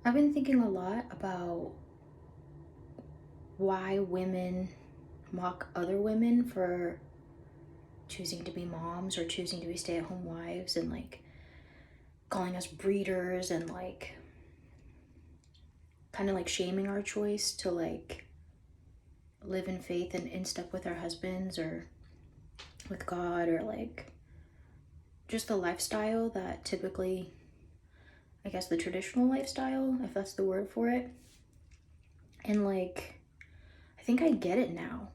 I've been thinking a lot about why women mock other women for choosing to be moms or choosing to be stay-at-home wives and calling us breeders and kind of shaming our choice to live in faith and in step with our husbands or with God or just the lifestyle that typically, I guess, the traditional lifestyle, if that's the word for it. And I think I get it now.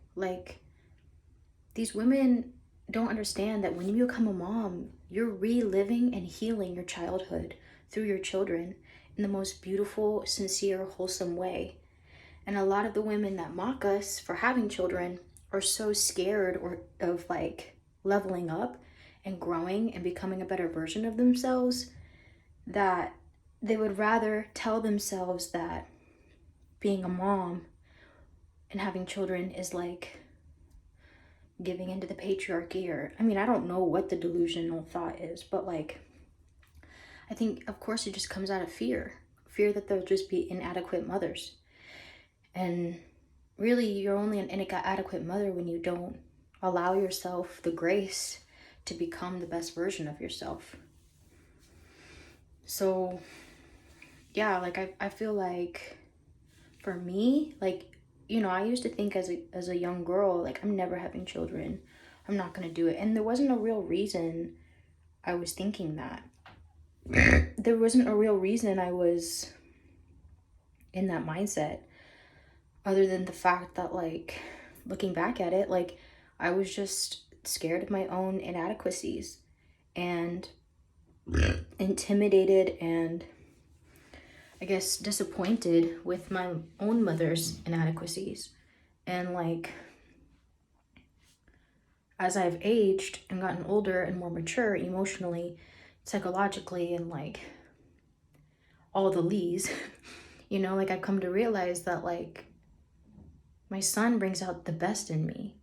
These women don't understand that when you become a mom, you're reliving and healing your childhood through your children in the most beautiful, sincere, wholesome way. And a lot of the women that mock us for having children are so scared or of leveling up and growing and becoming a better version of themselves that they would rather tell themselves that being a mom and having children is like giving into the patriarchy. Or I mean, I don't know what the delusional thought is, but I think of course it just comes out of fear that they'll just be inadequate mothers. And really, you're only an inadequate mother when you don't allow yourself the grace to become the best version of yourself. So yeah, I feel like for me, I used to think as a young girl, I'm never having children, I'm not gonna do it. And there wasn't a real reason I was thinking that. There wasn't a real reason I was in that mindset, other than the fact that looking back at it, I was just scared of my own inadequacies and intimidated and I guess disappointed with my own mother's inadequacies. And as I've aged and gotten older and more mature emotionally, psychologically, and all the lees, I've come to realize that my son brings out the best in me.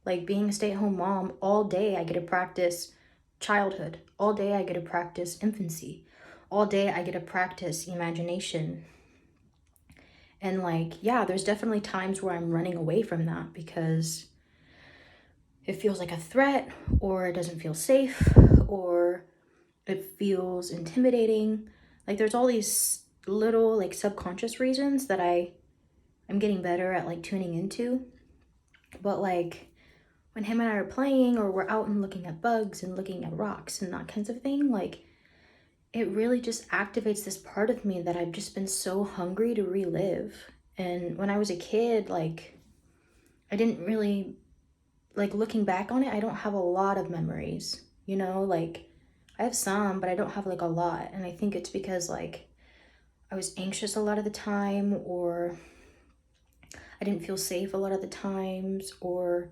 Being a stay-at-home mom, all day I get to practice childhood. All day I get to practice infancy. All day I get to practice imagination. And yeah, there's definitely times where I'm running away from that because it feels like a threat, or it doesn't feel safe, or it feels intimidating. There's all these little subconscious reasons that I'm getting better at tuning into. But when him and I are playing or we're out and looking at bugs and looking at rocks and that kinds of thing, it really just activates this part of me that I've just been so hungry to relive. And when I was a kid, I didn't really, looking back on it, I don't have a lot of memories, I have some, but I don't have a lot. And I think it's because I was anxious a lot of the time, or I didn't feel safe a lot of the times, or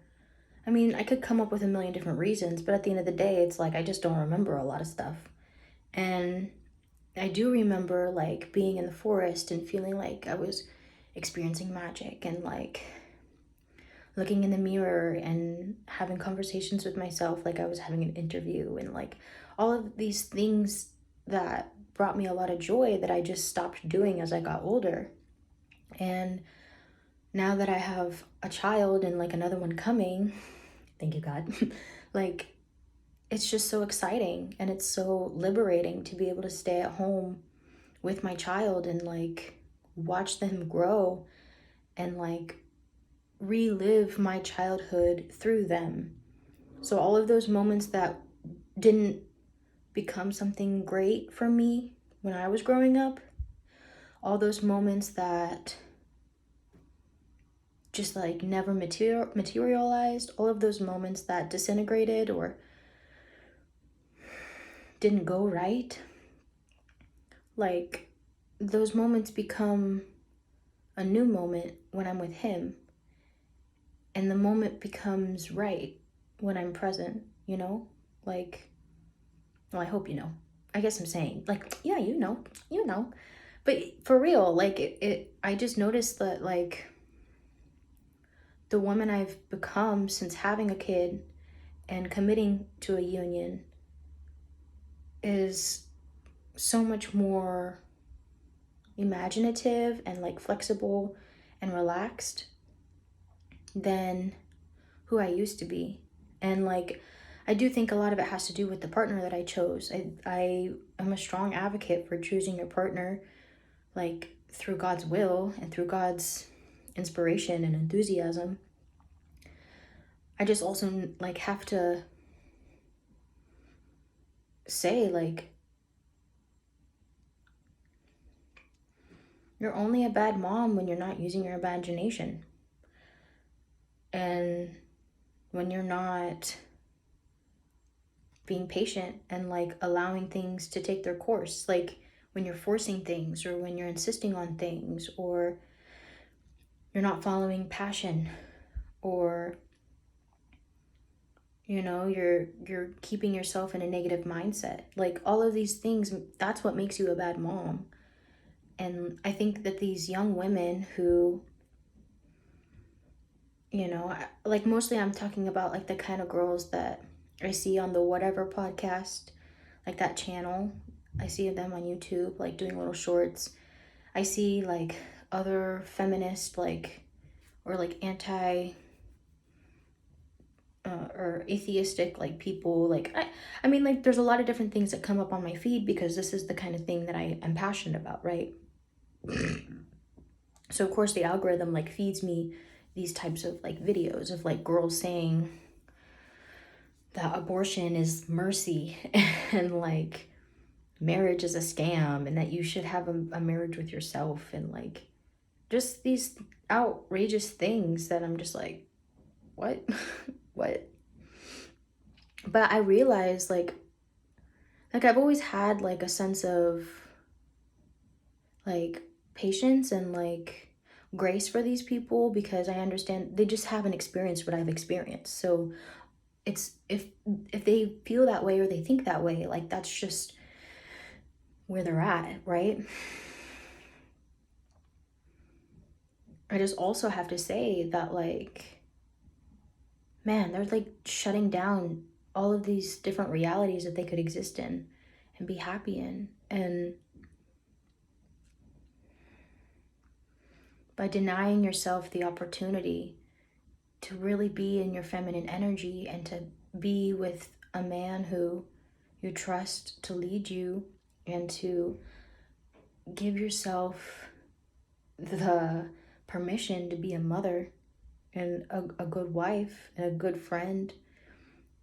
I mean, I could come up with a million different reasons, but at the end of the day, it's I just don't remember a lot of stuff. And I do remember being in the forest and feeling like I was experiencing magic, and looking in the mirror and having conversations with myself like I was having an interview, and all of these things that brought me a lot of joy that I just stopped doing as I got older. And now that I have a child and another one coming, thank you God, like it's just so exciting and it's so liberating to be able to stay at home with my child and watch them grow and relive my childhood through them. So all of those moments that didn't become something great for me when I was growing up, all those moments that just never materialized, all of those moments that disintegrated or didn't go right, those moments become a new moment when I'm with him, and the moment becomes right when I'm present, well, I hope you know. I guess I'm saying, yeah, you know. But for real, I just noticed that, the woman I've become since having a kid and committing to a union is so much more imaginative and like flexible and relaxed than who I used to be. And like, I do think a lot of it has to do with the partner that I chose. I am a strong advocate for choosing your partner like through God's will and through God's inspiration and enthusiasm. I just also like have to say like, you're only a bad mom when you're not using your imagination. And when you're not being patient and like allowing things to take their course, like when you're forcing things or when you're insisting on things or you're not following passion or you're keeping yourself in a negative mindset. Like all of these things, that's what makes you a bad mom. And I think that these young women who, like mostly I'm talking about like the kind of girls that I see on the Whatever podcast, like that channel. I see them on YouTube, like doing little shorts. I see like other feminist, like, or like anti or atheistic like people. Like I mean, like there's a lot of different things that come up on my feed because this is the kind of thing that I am passionate about, right? So of course the algorithm like feeds me these types of like videos of like girls saying that abortion is mercy and like marriage is a scam and that you should have a marriage with yourself and like just these outrageous things that I'm just like, what? What? But I realized like I've always had like a sense of like patience and like grace for these people because I understand they just haven't experienced what I've experienced. So it's if they feel that way or they think that way, like that's just where they're at, right? I just also have to say that like, man, they're like shutting down all of these different realities that they could exist in and be happy in. And by denying yourself the opportunity to really be in your feminine energy and to be with a man who you trust to lead you and to give yourself the permission to be a mother and a good wife and a good friend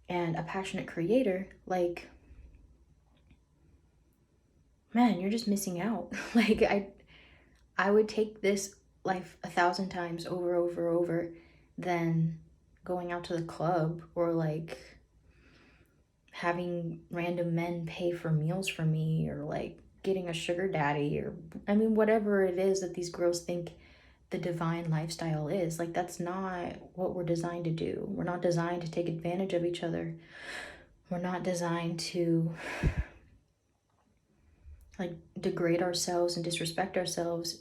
and a passionate creator, like, man, you're just missing out. Like I would take this life 1,000 times over than going out to the club or like having random men pay for meals for me or like getting a sugar daddy or I mean whatever it is that these girls think the divine lifestyle is. Like that's not what we're designed to do. We're not designed to take advantage of each other. We're not designed to like degrade ourselves and disrespect ourselves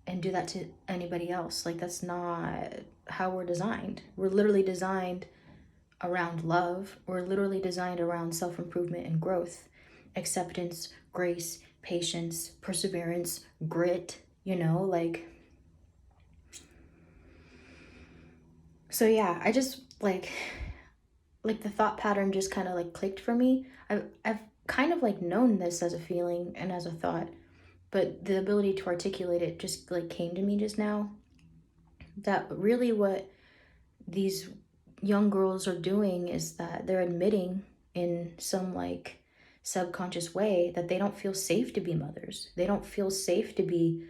and do that to anybody else. Like that's not how we're designed. We're literally designed around love. We're literally designed around self-improvement and growth, acceptance, grace, patience, perseverance, grit, like. So yeah, I just like the thought pattern just kind of like clicked for me. I've kind of like known this as a feeling and as a thought, but the ability to articulate it just like came to me just now. That really what these young girls are doing is that they're admitting in some like subconscious way that they don't feel safe to be mothers. They don't feel safe to be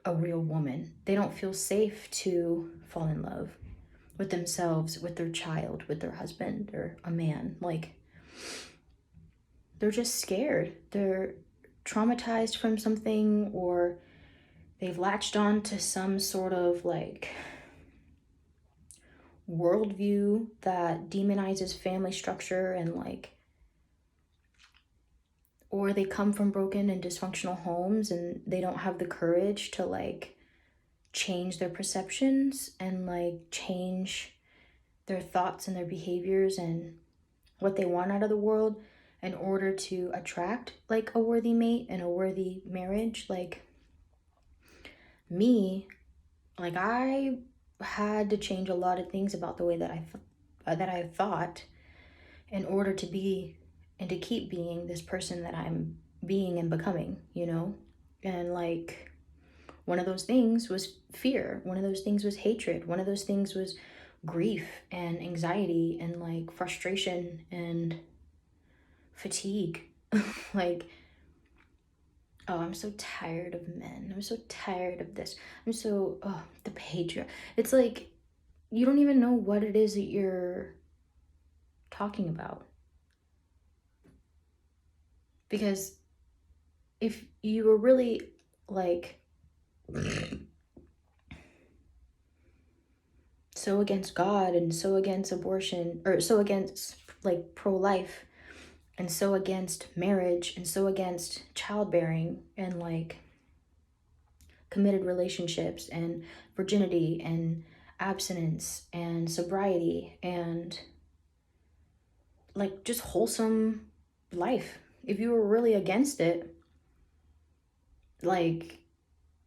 a real woman. They don't feel safe to fall in love with themselves, with their child, with their husband or a man. Like they're just scared. They're traumatized from something or they've latched on to some sort of like worldview that demonizes family structure and like, or they come from broken and dysfunctional homes and they don't have the courage to like change their perceptions and like change their thoughts and their behaviors and what they want out of the world in order to attract like a worthy mate and a worthy marriage. Like me, like, I had to change a lot of things about the way that I thought in order to be and to keep being this person that I'm being and becoming, you know? And like, one of those things was fear. One of those things was hatred. One of those things was grief and anxiety and like frustration and fatigue. Like, oh, I'm so tired of men. I'm so tired of this. I'm so, oh, the patriarch. It's like, you don't even know what it is that you're talking about. Because if you were really like so against God and so against abortion, or so against like pro-life, and so against marriage, and so against childbearing, and like committed relationships, and virginity, and abstinence, and sobriety, and like just wholesome life. If you were really against it, like,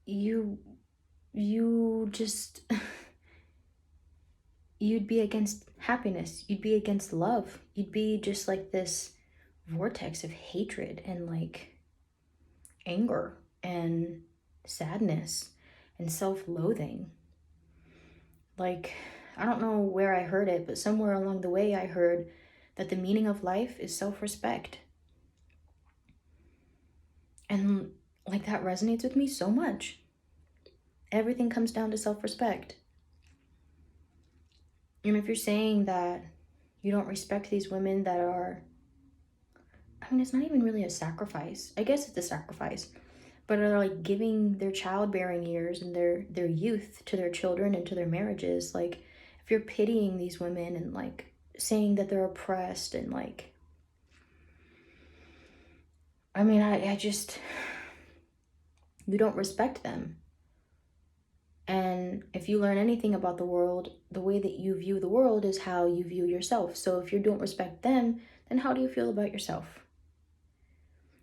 you just you'd be against happiness, you'd be against love, you'd be just like this vortex of hatred and like anger and sadness and self-loathing. Like, I don't know where I heard it, but somewhere along the way I heard that the meaning of life is self-respect. And like, that resonates with me so much. Everything comes down to self-respect. And if you're saying that you don't respect these women that are, I mean, it's not even really a sacrifice. I guess it's a sacrifice, but are like giving their childbearing years and their youth to their children and to their marriages. Like, if you're pitying these women and like saying that they're oppressed and like, I mean, I just, you don't respect them. And if you learn anything about the world, the way that you view the world is how you view yourself. So if you don't respect them, then how do you feel about yourself?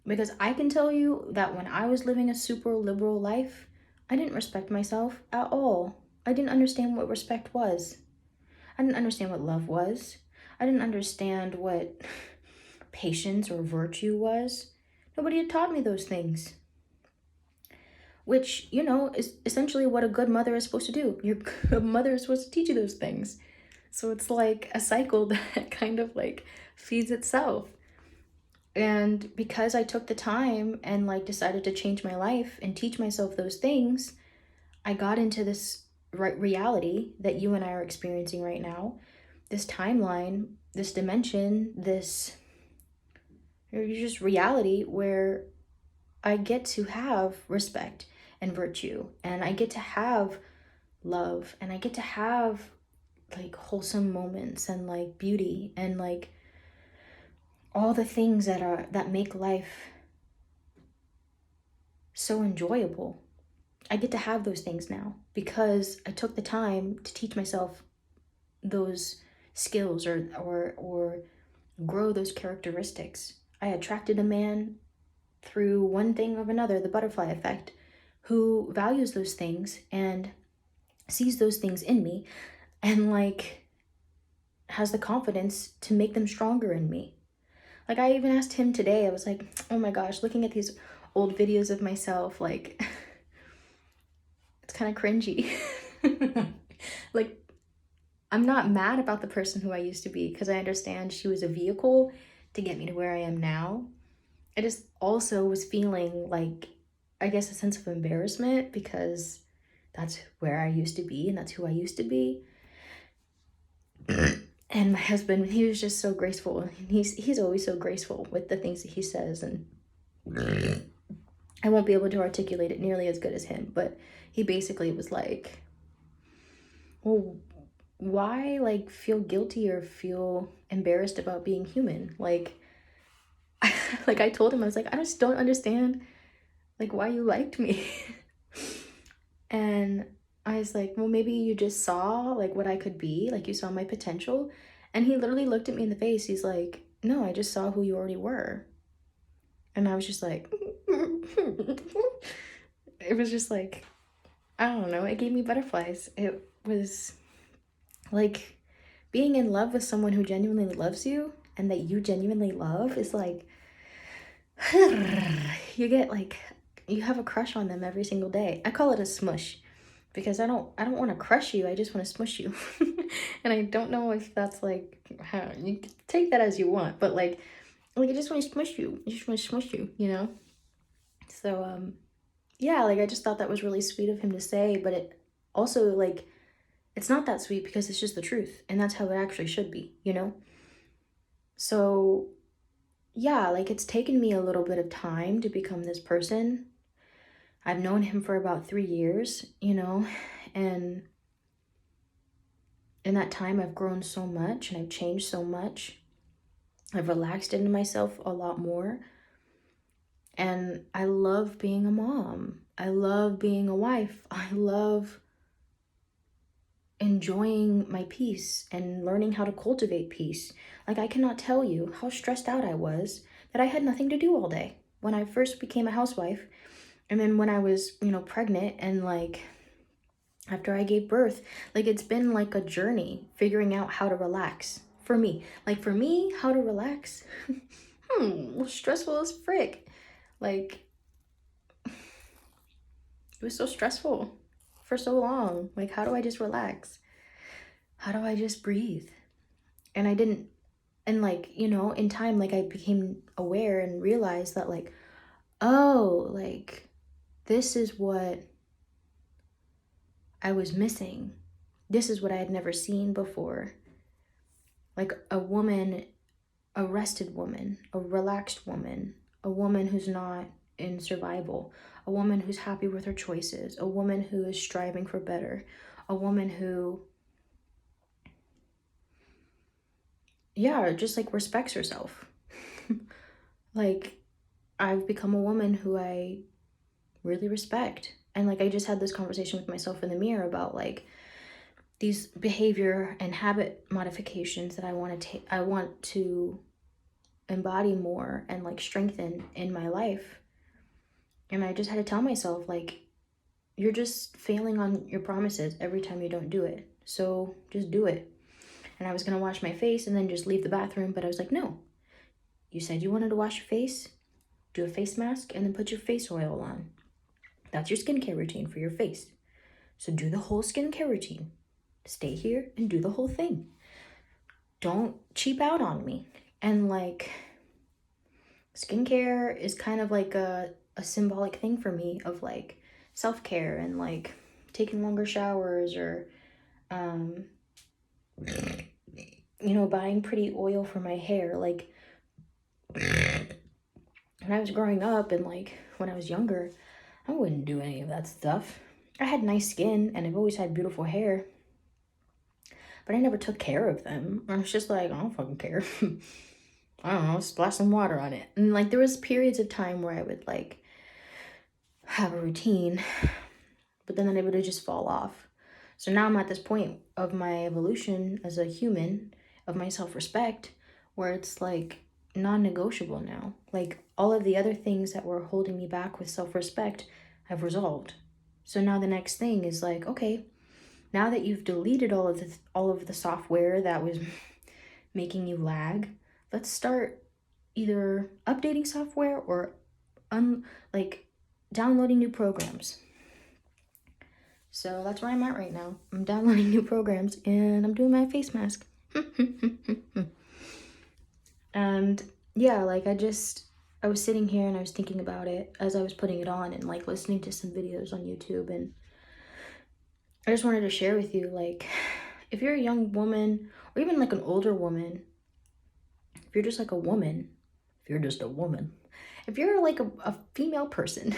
Because I can tell you that when I was living a super liberal life, I didn't respect myself at all. I didn't understand what respect was. I didn't understand what love was. I didn't understand what patience or virtue was. Nobody had taught me those things. Which, you know, is essentially what a good mother is supposed to do. Your good mother is supposed to teach you those things. So it's like a cycle that kind of like feeds itself. And because I took the time and like decided to change my life and teach myself those things, I got into this reality that you and I are experiencing right now, this timeline, this dimension, this just reality where I get to have respect and virtue, and I get to have love, and I get to have like wholesome moments and like beauty and like all the things that make life so enjoyable. I get to have those things now because I took the time to teach myself those skills or grow those characteristics. I attracted a man through one thing of another, the butterfly effect, who values those things and sees those things in me and like has the confidence to make them stronger in me. Like, I even asked him today, I was like, oh my gosh, looking at these old videos of myself, like, it's kind of cringy. Like, I'm not mad about the person who I used to be because I understand she was a vehicle to get me to where I am now. I just also was feeling like, I guess, a sense of embarrassment because that's where I used to be and that's who I used to be. And my husband, he was just so graceful. He's always so graceful with the things that he says, and I won't be able to articulate it nearly as good as him, but he basically was like, well, why like feel guilty or feel embarrassed about being human? Like, like I told him, I was like, I just don't understand like why you liked me. And I was like, well, maybe you just saw like what I could be, like you saw my potential. And he literally looked at me in the face. He's like, no, I just saw who you already were. And I was just like, it was just like, I don't know, it gave me butterflies. It was like being in love with someone who genuinely loves you and that you genuinely love is like, you get like, you have a crush on them every single day. I call it a smush because I don't want to crush you. I just want to smush you. And I don't know if that's like how you can take that as you want, but like I just want to smush you. I just want to smush you, you know? So yeah, like I just thought that was really sweet of him to say, but it also like it's not that sweet because it's just the truth and that's how it actually should be, you know? So yeah, like it's taken me a little bit of time to become this person. I've known him for about 3 years, you know, and in that time I've grown so much and I've changed so much. I've relaxed into myself a lot more. And I love being a mom. I love being a wife. I love enjoying my peace and learning how to cultivate peace. Like, I cannot tell you how stressed out I was that I had nothing to do all day when I first became a housewife. And then when I was, you know, pregnant and like after I gave birth, like it's been like a journey figuring out how to relax for me. Like, for me, how to relax? Stressful as frick. Like, it was so stressful for so long. Like, how do I just relax? How do I just breathe? And I didn't, and like, you know, in time, like I became aware and realized that, like, oh, like, this is what I was missing. This is what I had never seen before. Like, a woman, a rested woman, a relaxed woman, a woman who's not in survival, a woman who's happy with her choices, a woman who is striving for better, a woman who, yeah, just like respects herself. Like, I've become a woman who I really respect. And like, I just had this conversation with myself in the mirror about like these behavior and habit modifications that I want to embody more and like strengthen in my life. And I just had to tell myself, like, you're just failing on your promises every time you don't do it. So just do it. And I was going to wash my face and then just leave the bathroom. But I was like, no, you said you wanted to wash your face, do a face mask, and then put your face oil on. That's your skincare routine for your face. So do the whole skincare routine. Stay here and do the whole thing. Don't cheap out on me. And like, skincare is kind of like a symbolic thing for me of like self-care and like taking longer showers or you know, buying pretty oil for my hair. Like, when I was growing up and like when I was younger, I wouldn't do any of that stuff. I had nice skin and I've always had beautiful hair, but I never took care of them. I was just like, I don't fucking care. I don't know, splash some water on it. And like, there was periods of time where I would like have a routine, but then it would just fall off. So now I'm at this point of my evolution as a human, of my self-respect, where it's like non-negotiable now. Like, all of the other things that were holding me back with self-respect have resolved. So now the next thing is like, okay, now that you've deleted all of the software that was making you lag, let's start either updating software or like downloading new programs. So that's where I'm at right now. I'm downloading new programs and I'm doing my face mask. And yeah, like I was sitting here and I was thinking about it as I was putting it on and like listening to some videos on YouTube, and I just wanted to share with you, like, if you're a young woman or even like an older woman, if you're just like a woman, if you're just a woman, if you're like a female person,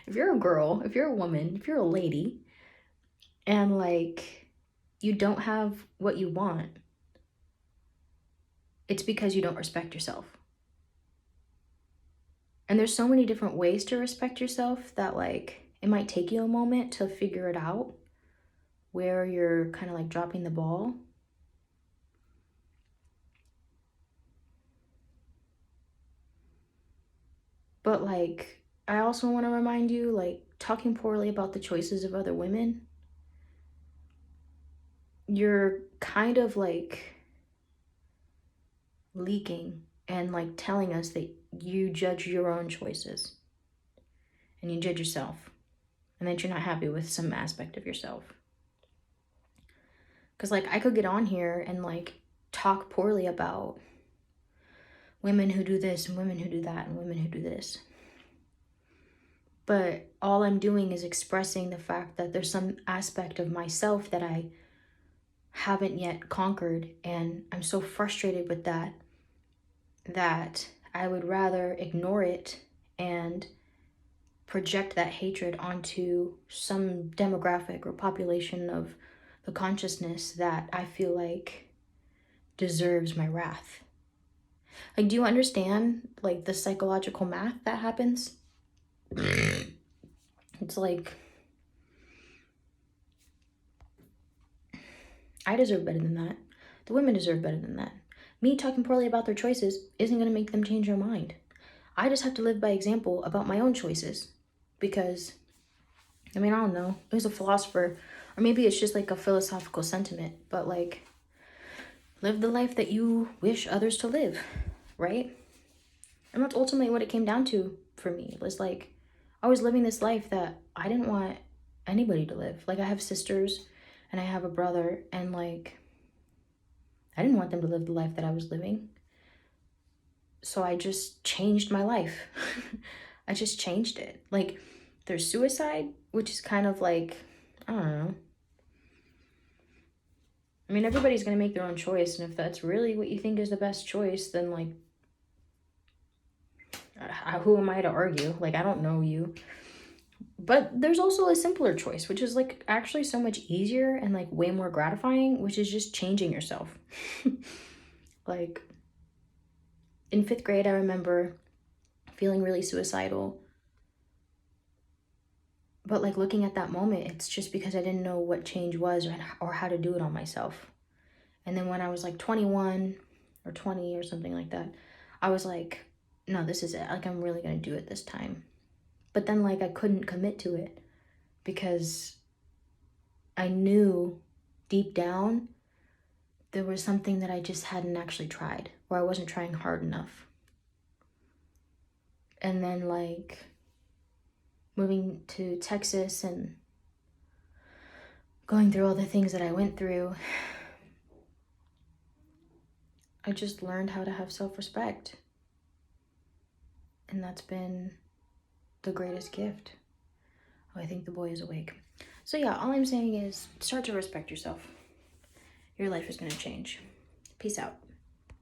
if you're a girl, if you're a woman, if you're a lady, and like you don't have what you want, it's because you don't respect yourself. And there's so many different ways to respect yourself that like it might take you a moment to figure it out where you're kind of like dropping the ball. But like, I also want to remind you, like, talking poorly about the choices of other women, you're kind of like leaking and like telling us that you judge your own choices and you judge yourself and that you're not happy with some aspect of yourself. Because, like, I could get on here and, like, talk poorly about women who do this and women who do that and women who do this. But all I'm doing is expressing the fact that there's some aspect of myself that I haven't yet conquered. And I'm so frustrated with that I would rather ignore it and project that hatred onto some demographic or population of the consciousness that I feel like deserves my wrath. Like, do you understand, like, the psychological math that happens? It's like, I deserve better than that. The women deserve better than that. Me talking poorly about their choices isn't going to make them change their mind. I just have to live by example about my own choices. Because, I mean, I don't know. There's a philosopher, or maybe it's just like a philosophical sentiment, but like, live the life that you wish others to live, right? And that's ultimately what it came down to for me. It was like, I was living this life that I didn't want anybody to live. Like, I have sisters and I have a brother, and like, I didn't want them to live the life that I was living. So I just changed my life. I just changed it. Like, there's suicide, which is kind of like, I don't know. I mean, everybody's going to make their own choice. And if that's really what you think is the best choice, then like, who am I to argue? Like, I don't know you. But there's also a simpler choice, which is like actually so much easier and like way more gratifying, which is just changing yourself. Like, in 5th grade, I remember feeling really suicidal. But like, looking at that moment, it's just because I didn't know what change was or how to do it on myself. And then when I was like 21 or 20 or something like that, I was like, no, this is it. Like, I'm really going to do it this time. But then like, I couldn't commit to it because I knew deep down there was something that I just hadn't actually tried, or I wasn't trying hard enough. And then like, moving to Texas and going through all the things that I went through, I just learned how to have self-respect. And that's been the greatest gift. Oh, I think the boy is awake. So yeah, all I'm saying is start to respect yourself. Your life is going to change. Peace out.